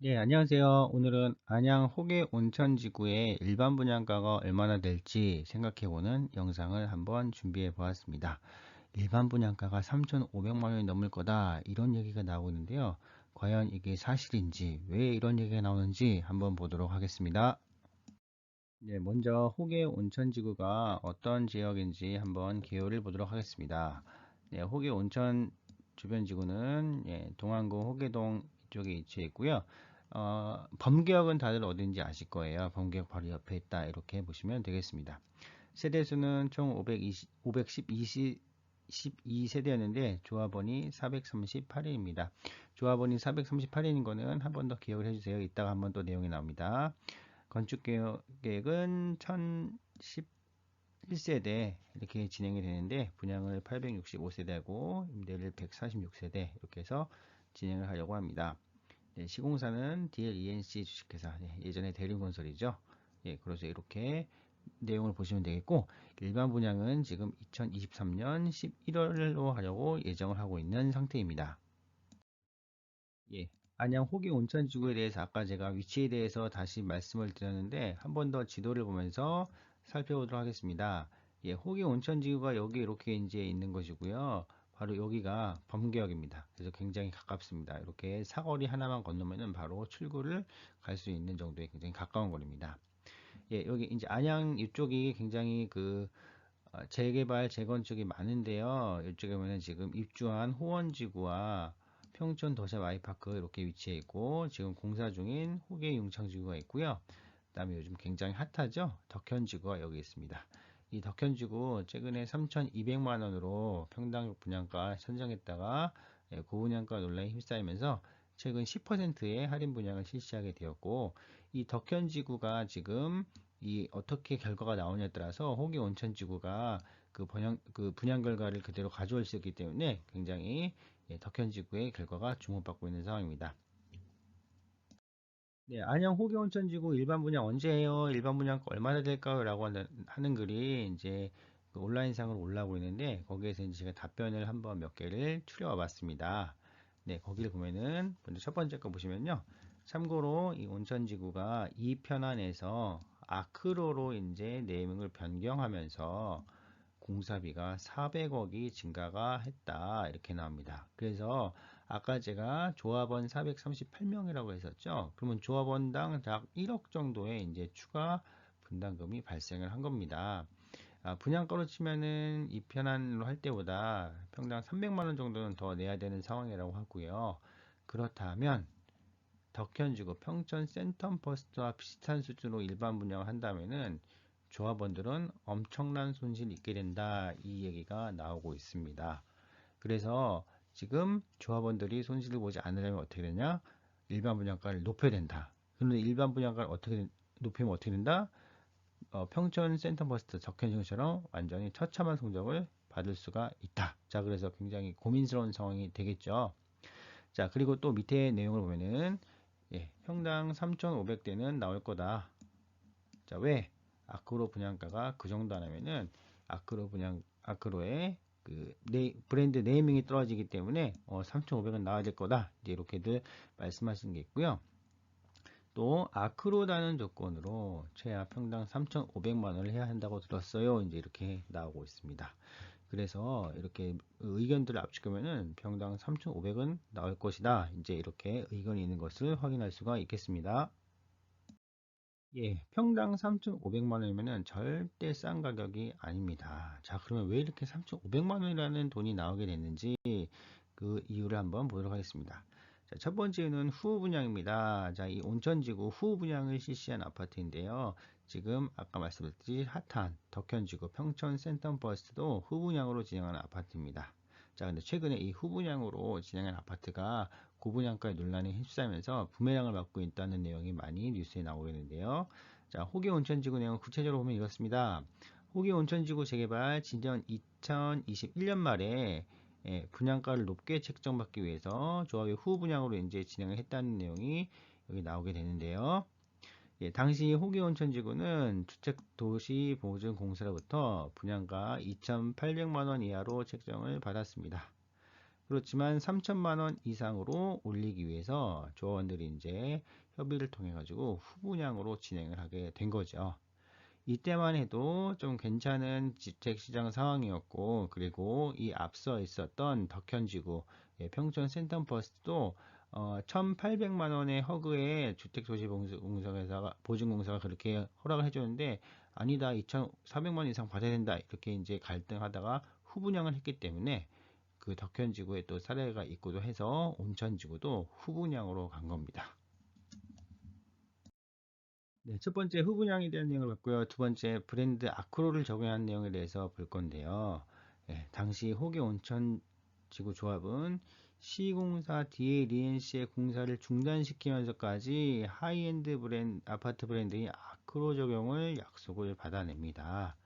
네, 안녕하세요. 오늘은 안양 호계 온천지구의 일반 분양가가 얼마나 될지 생각해보는 영상을 한번 준비해 보았습니다. 일반 분양가가 3,500만 원이 넘을 거다, 이런 얘기가 나오고 있는데요. 과연 이게 사실인지, 왜 이런 얘기가 나오는지 한번 보도록 하겠습니다. 네, 먼저 호계 온천지구가 어떤 지역인지 한번 개요를 보도록 하겠습니다. 네, 호계 온천 주변 지구는 동안구 호계동 이쪽에 위치해 있고요. 범계역은 다들 어딘지 아실 거예요. 범계역 바로 옆에 있다, 이렇게 보시면 되겠습니다. 세대수는 총 12세대였는데 조합원이 438인입니다. 조합원이 438인인 거는 한 번 더 기억을 해주세요. 이따가 한 번 또 내용이 나옵니다. 건축 계획은 1011세대 이렇게 진행이 되는데, 분양을 865세대하고 임대를 146세대 이렇게 해서 진행을 하려고 합니다. 네, 시공사는 DLENC 주식회사, 예전에 대림건설이죠. 예, 그래서 이렇게 내용을 보시면 되겠고, 일반 분양은 지금 2023년 11월로 하려고 예정을 하고 있는 상태입니다. 예, 안양 호기 온천지구에 대해서 아까 제가 위치에 대해서 다시 말씀을 드렸는데, 한 번 더 지도를 보면서 살펴보도록 하겠습니다. 예, 호기 온천지구가 여기 이렇게 이제 있는 것이고요. 바로 여기가 범계역입니다. 그래서 굉장히 가깝습니다. 이렇게 사거리 하나만 건너면은 바로 출구를 갈 수 있는 정도의 굉장히 가까운 거리입니다. 예, 여기 이제 안양 이쪽이 굉장히 재개발, 재건축이 많은데요. 이쪽에 보면 지금 입주한 호원지구와 평촌 더샵 아이파크 이렇게 위치해 있고, 지금 공사 중인 호계 융창지구가 있고요. 그다음에 요즘 굉장히 핫하죠. 덕현지구가 여기 있습니다. 이 덕현지구 최근에 3,200만 원으로 평당 분양가 선정했다가 고분양가 논란에 휩싸이면서 최근 10%의 할인 분양을 실시하게 되었고, 이 덕현지구가 지금 이 어떻게 결과가 나오냐에 따라서 호기 온천지구가 그 분양 결과를 그대로 가져올 수 있기 때문에 굉장히 덕현지구의 결과가 주목받고 있는 상황입니다. 네, 안녕 호기 온천지구 일반 분양 언제 해요? 일반 분양가 얼마나 될까요? 라고 하는 글이 이제 그 온라인상으로 올라오고 있는데, 거기에서 이제 제가 답변을 한번 몇 개를 추려와 봤습니다. 네, 거기를 보면은 먼저 첫 번째 거 보시면요. 참고로 이 온천지구가 이 편안에서 아크로로 이제 네이밍을 변경하면서 공사비가 400억이 증가가 했다, 이렇게 나옵니다. 그래서 아까 제가 조합원 438명이라고 했었죠. 그러면 조합원당 약 1억 정도의 이제 추가 분담금이 발생을 한 겁니다. 분양가로 치면은 이 편안로 할 때보다 평당 300만 원 정도는 더 내야 되는 상황이라고 하고요. 그렇다면 덕현지구 평촌 센텀버스트와 비슷한 수준으로 일반 분양을 한다면은 조합원들은 엄청난 손실을 입게 된다, 이 얘기가 나오고 있습니다. 그래서 지금 조합원들이 손실을 보지 않으려면 어떻게 되냐? 일반 분양가를 높여야 된다. 그런데 일반 분양가를 어떻게 높이면 어떻게 된다? 평촌 센텀버스트 덕현지구처럼 완전히 처참한 성적을 받을 수가 있다. 자, 그래서 굉장히 고민스러운 상황이 되겠죠. 자, 그리고 또 밑에 내용을 보면은 평당 3,500대는 나올 거다. 자, 왜? 아크로 분양가가 그 정도 안 하면은 아크로의 브랜드 네이밍이 떨어지기 때문에 3,500은 나와야 될 거다, 이제 이렇게들 말씀하시는 게 있고요. 또 아크로라는 조건으로 최하 평당 3,500만 원을 해야 한다고 들었어요, 이제 이렇게 나오고 있습니다. 그래서 이렇게 의견들을 압축하면은 평당 3,500은 나올 것이다, 이제 이렇게 의견이 있는 것을 확인할 수가 있겠습니다. 예, 평당 3,500만 원이면은 절대 싼 가격이 아닙니다. 자, 그러면 왜 이렇게 3,500만 원이라는 돈이 나오게 됐는지 그 이유를 한번 보도록 하겠습니다. 자, 첫 번째는 후후 분양입니다. 자, 이 온천지구 후후 분양을 실시한 아파트인데요. 지금 아까 말씀드렸듯이 핫한 덕현지구 평촌 센텀버스트도 후분양으로 진행하는 아파트입니다. 자, 근데 최근에 이 후분양으로 진행한 아파트가 고분양가 논란에 휩싸이면서 부메랑을 맞고 있다는 내용이 많이 뉴스에 나오고 있는데요. 자, 호계 온천지구 내용 구체적으로 보면 이렇습니다. 호계 온천지구 재개발 진전 2021년 말에 분양가를 높게 책정받기 위해서 조합이 후분양으로 이제 진행을 했다는 내용이 여기 나오게 되는데요. 예, 당시 호계온천지구는 주택도시보증공사로부터 분양가 2,800만 원 이하로 책정을 받았습니다. 그렇지만 3천만 원 이상으로 올리기 위해서 조합원들이 이제 협의를 통해 가지고 후분양으로 진행을 하게 된 거죠. 이때만 해도 좀 괜찮은 주택시장 상황이었고, 그리고 이 앞서 있었던 덕현지구 평촌 센텀퍼스트도 1,800만 원의 허그에 주택도시공사가 보증공사가 그렇게 허락을 해줬는데, 아니다, 2,400만 원 이상 받아야 된다, 이렇게 이제 갈등하다가 후분양을 했기 때문에 그 덕현지구에 또 사례가 있고도 해서 온천지구도 후분양으로 간 겁니다. 네, 첫 번째 후분양에 대한 내용을 봤고요. 두 번째 브랜드 아크로를 적용한 내용에 대해서 볼 건데요. 당시 호계 온천 지구 조합은 시공사 DLENC의 공사를 중단시키면서까지 하이엔드 아파트 브랜드인 아크로 적용을 약속을 받아냅니다.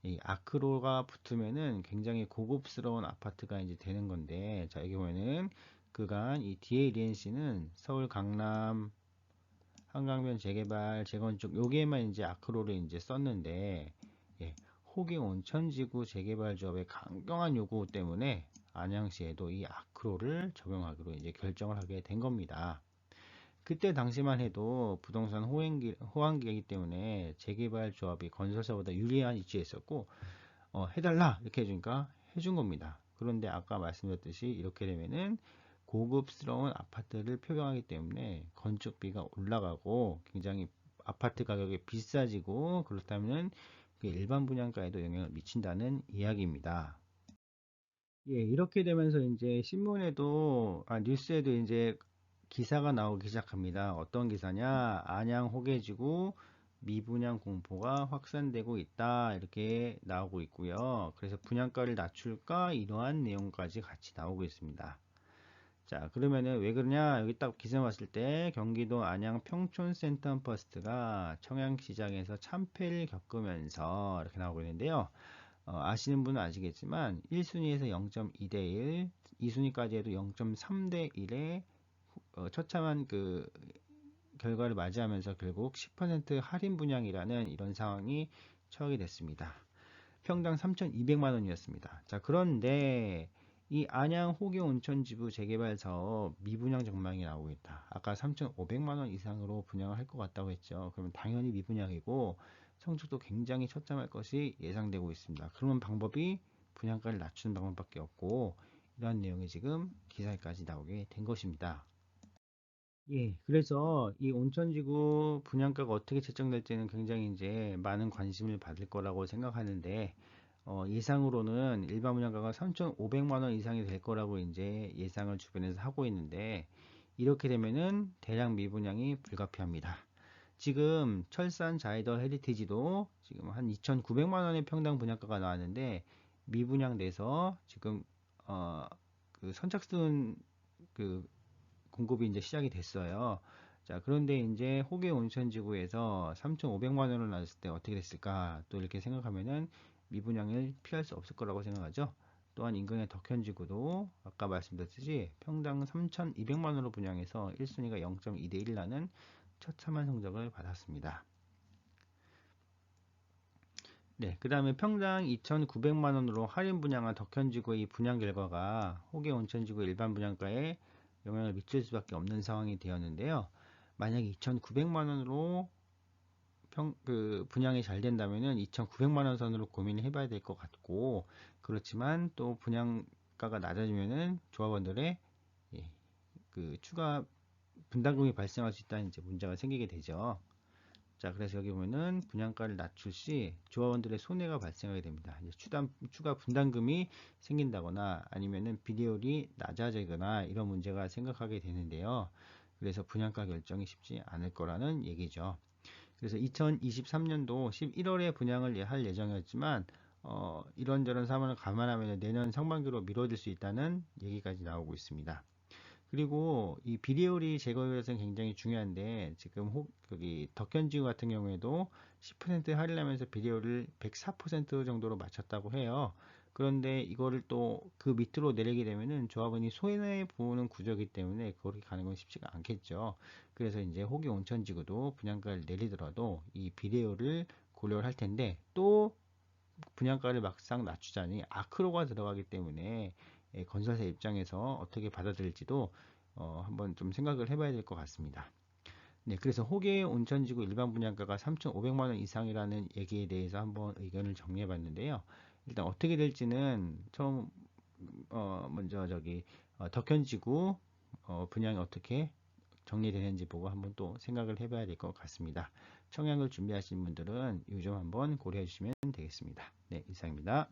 이 아크로가 붙으면은 굉장히 고급스러운 아파트가 이제 되는 건데, 자, 여기 보면은 그간 이 DLENC는 서울 강남 한강변 재개발, 재건축 요게만 이제 아크로를 이제 썼는데, 예, 호계 온천지구 재개발 조합의 강경한 요구 때문에 안양시에도 이 아크로를 적용하기로 이제 결정을 하게 된 겁니다. 그때 당시만 해도 부동산 호황기이기 때문에 재개발 조합이 건설사보다 유리한 위치에 있었고, 해달라 이렇게 해주니까 해준 겁니다. 그런데 아까 말씀드렸듯이 이렇게 되면은 고급스러운 아파트를 표방하기 때문에 건축비가 올라가고 굉장히 아파트 가격이 비싸지고, 그렇다면 그 일반 분양가에도 영향을 미친다는 이야기입니다. 예, 이렇게 되면서 이제 신문에도, 뉴스에도 이제 기사가 나오기 시작합니다. 어떤 기사냐? 안양 호계지구 미분양 공포가 확산되고 있다. 이렇게 나오고 있고요. 그래서 분양가를 낮출까? 이러한 내용까지 같이 나오고 있습니다. 자, 그러면은 왜 그러냐? 여기 딱 기사 봤을 때 경기도 안양 평촌 센텀퍼스트가 청양시장에서 참패를 겪으면서 이렇게 나오고 있는데요. 아시는 분은 아시겠지만 1순위에서 0.2대 1, 2순위까지 해도 0.3대 1의 처참한 그 결과를 맞이하면서 결국 10% 할인 분양이라는 이런 상황이 처하게 됐습니다. 평당 3,200만 원이었습니다. 자, 그런데 이 안양 호계 온천지구 재개발 사업 미분양 전망이 나오고 있다. 아까 3,500만 원 이상으로 분양을 할 것 같다고 했죠. 그러면 당연히 미분양이고 성적도 굉장히 처참할 것이 예상되고 있습니다. 그러면 방법이 분양가를 낮추는 방법밖에 없고, 이러한 내용이 지금 기사에까지 나오게 된 것입니다. 예, 그래서 이 온천지구 분양가가 어떻게 책정될지는 굉장히 이제 많은 관심을 받을 거라고 생각하는데, 예상으로는 일반 분양가가 3,500만 원 이상이 될 거라고 이제 예상을 주변에서 하고 있는데, 이렇게 되면은 대량 미분양이 불가피합니다. 지금 철산 자이더 헤리티지도 지금 한 2,900만 원의 평당 분양가가 나왔는데, 미분양돼서 지금 그 선착순 그 공급이 이제 시작이 됐어요. 자, 그런데 이제 호계 온천지구에서 3,500만 원을 놨을 때 어떻게 됐을까? 또 이렇게 생각하면은 미분양을 피할 수 없을 거라고 생각하죠. 또한 인근의 덕현지구도 아까 말씀드렸듯이 평당 3,200만 원으로 분양해서 1순위가 0.2대 1 나는 처참한 성적을 받았습니다. 네, 그 다음에 평당 2,900만 원으로 할인 분양한 덕현지구의 분양 결과가 호계 온천지구 일반 분양가에 영향을 미칠 수밖에 없는 상황이 되었는데요. 만약 2,900만 원으로 분양이 잘 된다면은 2,900만 원 선으로 고민을 해봐야 될 것 같고, 그렇지만 또 분양가가 낮아지면은 조합원들의 예, 그 추가 분담금이 발생할 수 있다는 이제 문제가 생기게 되죠. 자, 그래서 여기 보면은 분양가를 낮출 시 조합원들의 손해가 발생하게 됩니다. 이제 추가 분담금이 생긴다거나 아니면은 비례율이 낮아지거나 이런 문제가 생각하게 되는데요. 그래서 분양가 결정이 쉽지 않을 거라는 얘기죠. 그래서 2023년도 11월에 분양을 할 예정이었지만 이런저런 상황을 감안하면 내년 상반기로 미뤄질 수 있다는 얘기까지 나오고 있습니다. 그리고 이 비례율이 제거에서는 굉장히 중요한데, 지금 여기 덕현지구 같은 경우에도 10% 할인하면서 비례율을 104% 정도로 맞췄다고 해요. 그런데 이거를 또 그 밑으로 내리게 되면은 조합원이 손해 보는 구조이기 때문에 그렇게 가는 건 쉽지가 않겠죠. 그래서 이제 호기 온천지구도 분양가를 내리더라도 이 비례율을 고려를 할 텐데, 또 분양가를 막상 낮추자니 아크로가 들어가기 때문에 건설사 입장에서 어떻게 받아들일지도 한번 좀 생각을 해봐야 될 것 같습니다. 네, 그래서 호계 온천지구 일반 분양가가 3,500만 원 이상이라는 얘기에 대해서 한번 의견을 정리해 봤는데요. 일단 어떻게 될지는 처음 먼저 덕현지구 분양이 어떻게 정리되는지 보고 한번 또 생각을 해봐야 될 것 같습니다. 청약을 준비하신 분들은 이 점 한번 고려해 주시면 되겠습니다. 네, 이상입니다.